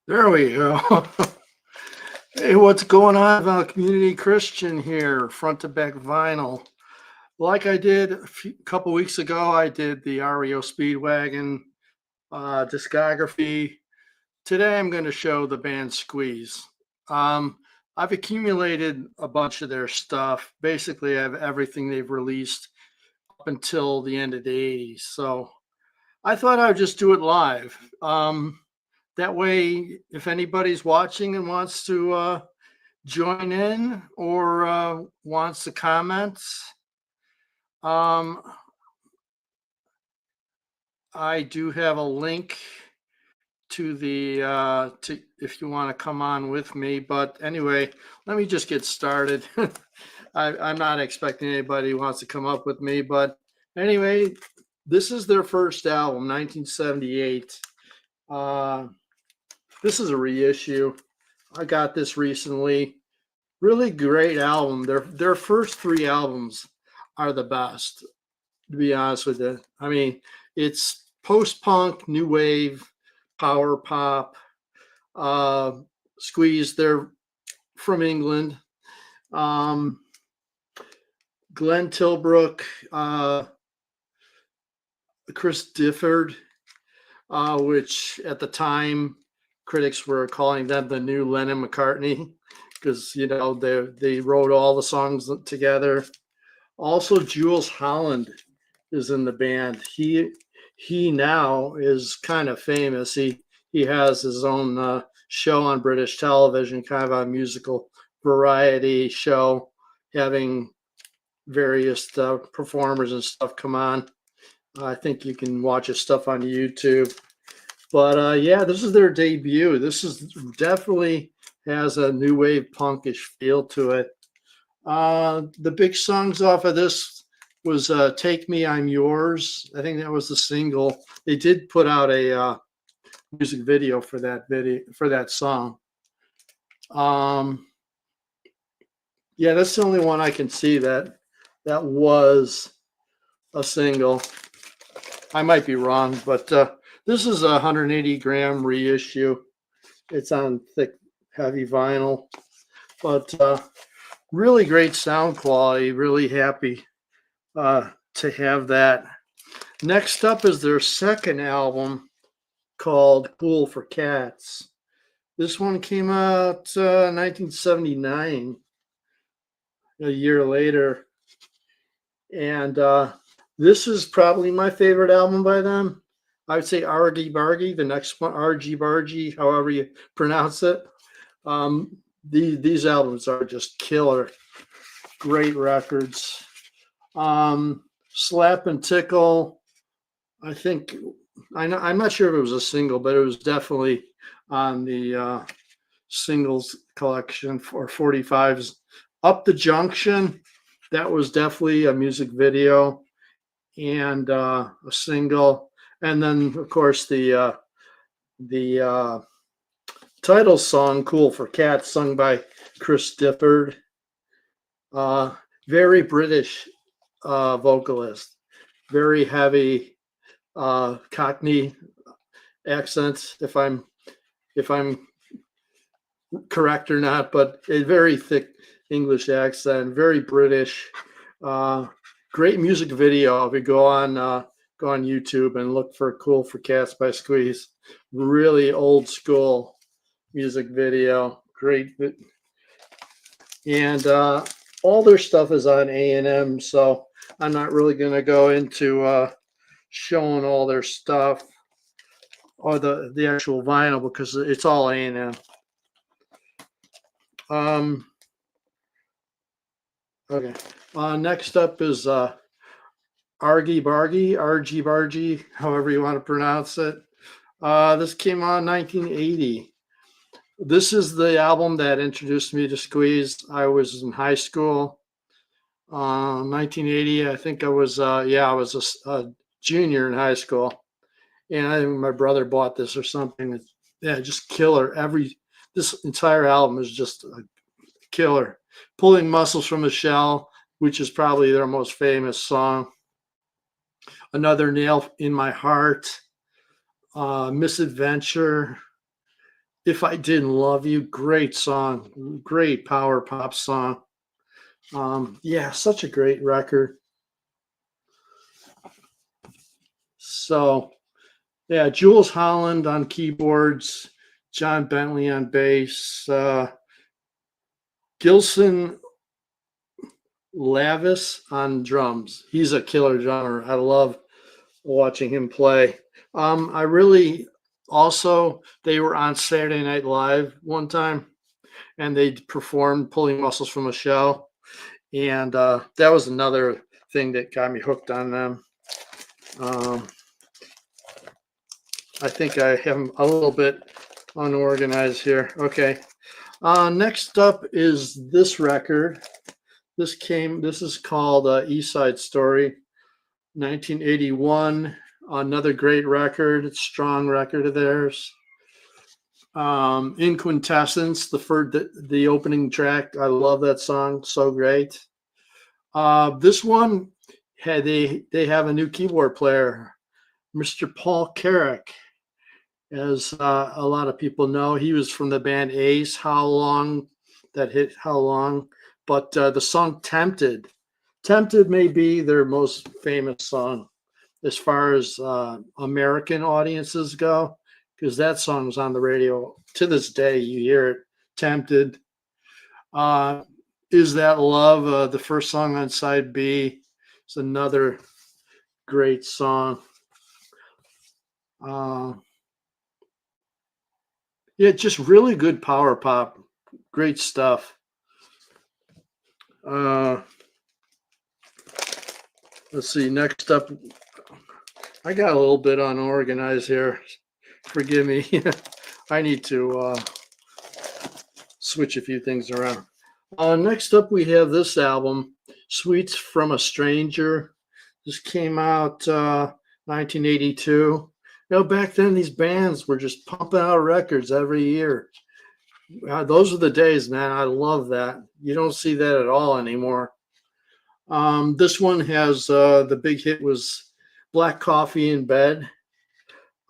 There we go. Hey, what's going on? Community Christian here, front to back vinyl. Like I did couple weeks ago, I did the REO Speedwagon discography. Today, I'm going to show the band Squeeze. Um, I've accumulated a bunch of their stuff. Basically, I have everything they've released up until the end of the 80s. So I thought I'd just do it live. That way, if anybody's watching and wants to join in or wants to comment, um, I do have a link to the to if you want to come on with me. But anyway, let me just get started. I'm not expecting anybody who wants to come up with me, but anyway, this is their first album, 1978. This is a reissue. I got this recently. Really great album. Their first three albums are the best, to be honest with you. I mean, it's post-punk, new wave, power pop. Squeeze, they're from England. Um, Glenn Tilbrook, Chris Difford, which at the time critics were calling them the new Lennon McCartney because they wrote all the songs together. Also, Jules Holland is in the band. He now is kind of famous. He has his own show on British television, kind of a musical variety show, having various performers and stuff come on. I think you can watch his stuff on YouTube. But yeah, this is their debut. This is definitely has a new wave punkish feel to it. The big songs off of this was Take Me, I'm Yours. I think that was the single. They did put out a music video for that song. Yeah, that's the only one I can see that was a single. I might be wrong, but this is a 180-gram reissue. It's on thick, heavy vinyl, but really great sound quality. Really happy to have that. Next up is their second album called Cool for Cats. This one came out 1979, a year later. And this is probably my favorite album by them. I would say Argy Bargy, the next one, Argy Bargy, however you pronounce it. These albums are just killer. Great records. Slap and Tickle, I think, I'm not sure if it was a single, but it was definitely on the singles collection for 45s. Up the Junction, that was definitely a music video and a single. And then, of course, the title song, Cool for Cats, sung by Chris Difford. Very British vocalist, very heavy Cockney accent, if I'm correct or not, but a very thick English accent, very British. Great music video. If you go on YouTube and look for Cool for Cats by Squeeze, really old school music video. Great. And all their stuff is on A&M, so I'm not really going to go into showing all their stuff or the actual vinyl because it's all A&M. Okay. Next up is Argy Bargy, however you want to pronounce it. This came out in 1980. This is the album that introduced me to Squeeze. I was in high school. 1980, I think I was a junior in high school. And I think my brother bought this or something. Yeah, just killer. This entire album is just a killer. Pulling Muscles from the Shell, which is probably their most famous song. Another Nail in My Heart. Misadventure. If I Didn't Love You, great song, great power pop song. Yeah, such a great record. So, yeah, Jules Holland on keyboards, John Bentley on bass, Gilson Lavis on drums. He's a killer drummer. I love watching him play. I really also, they were on Saturday Night Live one time and they performed Pulling Muscles from a Shell. And that was another thing that got me hooked on them. Um, I think I have a little bit unorganized here. Okay. Next up is this record. This is called East Side Story, 1981. Another great record, strong record of theirs. In Quintessence, the opening track, I love that song, so great. This one they have a new keyboard player, Mr. Paul Carrack. As a lot of people know, he was from the band Ace. How Long, that hit How Long, but the song Tempted may be their most famous song as far as American audiences go, because that song's on the radio to this day. You hear it, Tempted. Is That Love, the first song on side B, is another great song. Yeah, just really good power pop, great stuff. Let's see, next up, I got a little bit unorganized here. Forgive me. I need to switch a few things around. Next up, we have this album, Sweets from a Stranger. This came out 1982. Back then, these bands were just pumping out records every year. Those are the days, man. I love that. You don't see that at all anymore. This one has the big hit was Black Coffee in Bed.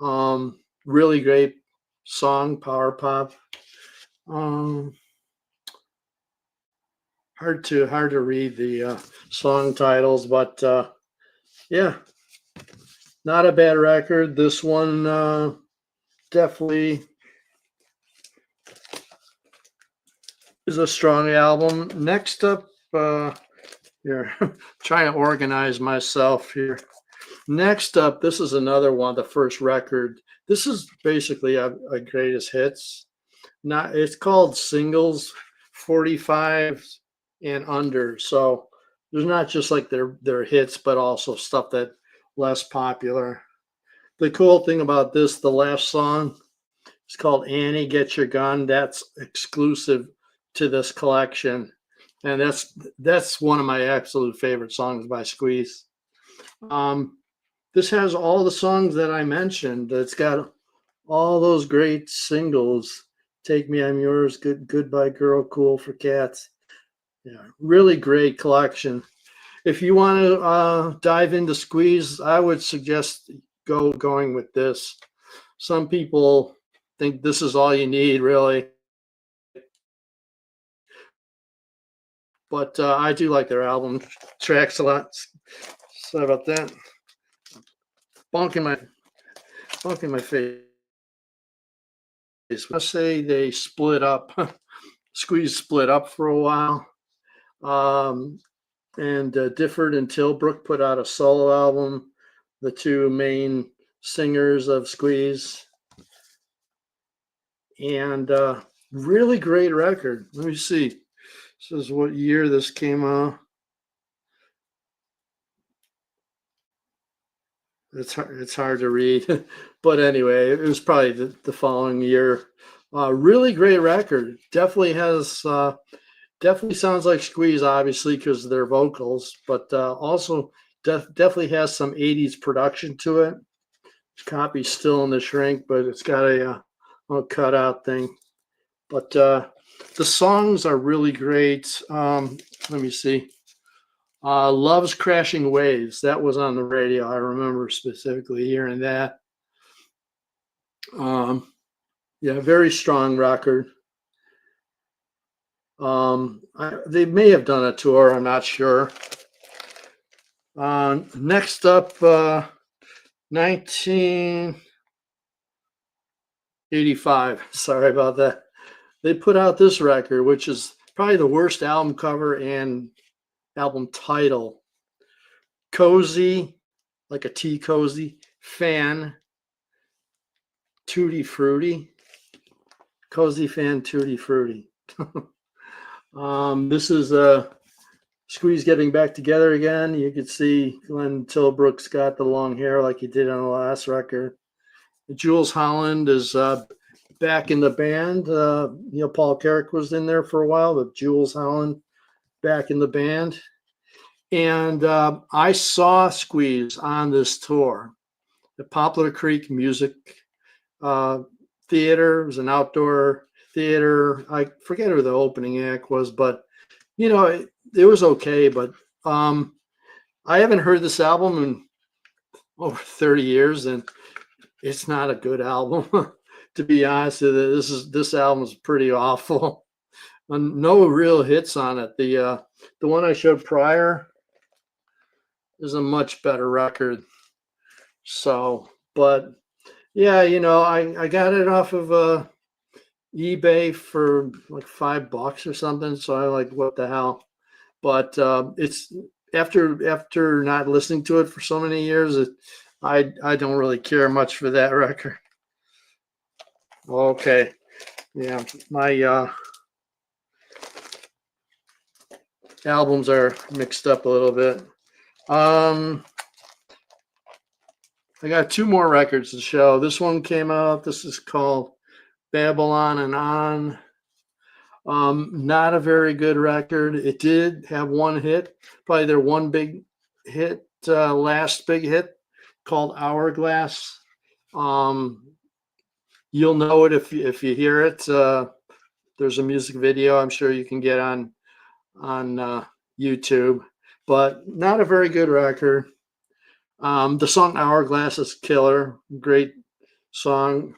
Really great song, power pop. Hard to read the song titles, but yeah, not a bad record. This one definitely is a strong album. Next up, here, trying to organize myself here. Next up, this is another one, the first record. This is basically a greatest hits. It's called Singles 45 and Under. So there's not just like their hits, but also stuff that less popular. The cool thing about this, the last song, it's called Annie Get Your Gun. That's exclusive to this collection. And that's one of my absolute favorite songs by Squeeze. This has all the songs that I mentioned. It's got all those great singles. Take Me, I'm Yours, Goodbye Girl, Cool for Cats. Yeah, really great collection. If you want to dive into Squeeze, I would suggest going with this. Some people think this is all you need, really. But I do like their album tracks a lot. Sorry about that. Bonking my face. I say they split up. Squeeze split up for a while. And Difford and Tilbrook put out a solo album, the two main singers of Squeeze. And really great record. Let me see. This is what year this came out. It's hard to read, but anyway, it was probably the following year. Really great record. Definitely has definitely sounds like Squeeze, obviously, because of their vocals, but also definitely has some 80s production to it. Copy's still in the shrink, but it's got a cutout thing. But the songs are really great. Let me see. Love's Crashing Waves. That was on the radio. I remember specifically hearing that. Yeah, very strong record. They may have done a tour, I'm not sure. Next up, 1985. Sorry about that. They put out this record, which is probably the worst album cover and album title. Cozy, like a tea cozy, fan, Tutti Frutti. Cozy fan, Tutti Frutti. This is Squeeze getting back together again. You could see Glenn Tilbrook's got the long hair like he did on the last record. Jools Holland is back in the band. Paul Carrick was in there for a while, but Jools Holland back in the band. And I saw Squeeze on this tour, the Poplar Creek Music Theater. It was an outdoor theater. I forget who the opening act was, but it was okay. But I haven't heard this album in over 30 years, and it's not a good album. To be honest with you, this album is pretty awful. And no real hits on it. The one I showed prior is a much better record. So, but yeah, I got it off of eBay for like $5 or something. So I like, what the hell? But it's after not listening to it for so many years, I don't really care much for that record. Okay, yeah, my albums are mixed up a little bit. I got two more records to show. This one came out. This is called Babylon and On. Not a very good record. It did have one hit, probably their one big hit, last big hit, called Hourglass. You'll know it if you hear it. There's a music video I'm sure you can get on YouTube, but not a very good record. The song Hourglass is killer, great song,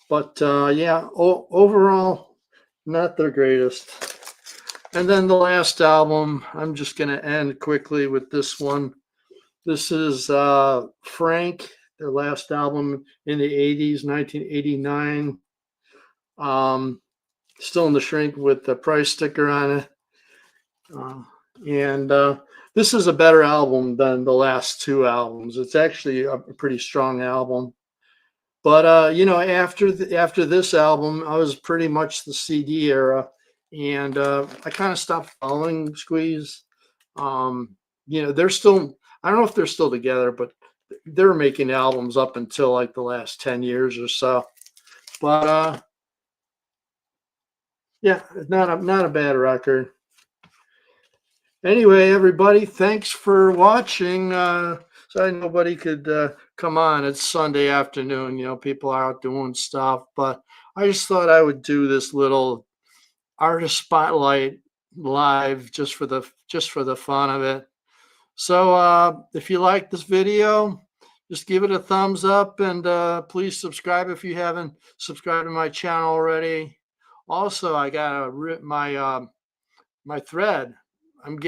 but yeah, overall, not their greatest. And then the last album, I'm just going to end quickly with this one. This is Frank, their last album in the 80s, 1989. Still in the shrink with the price sticker on it. And this is a better album than the last two albums. It's actually a pretty strong album. But after this album, I was pretty much the CD era, and I kind of stopped following Squeeze. They're still, I don't know if they're still together, but they're making albums up until like the last 10 years or so. But yeah, not a bad record. Anyway, everybody, thanks for watching. Sorry nobody could come on. It's Sunday afternoon. People are out doing stuff, but I just thought I would do this little artist spotlight live just for the fun of it. So if you like this video, just give it a thumbs up, and please subscribe if you haven't subscribed to my channel already. Also, I got my thread. I'm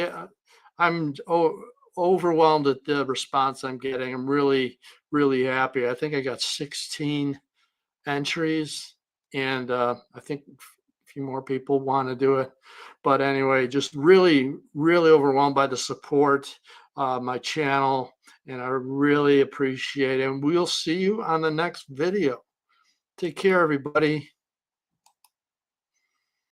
overwhelmed at the response I'm getting. I'm really, really happy. I think I got 16 entries, and I think a few more people want to do it. But anyway, just really, really overwhelmed by the support, my channel, and I really appreciate it. And we'll see you on the next video. Take care, everybody.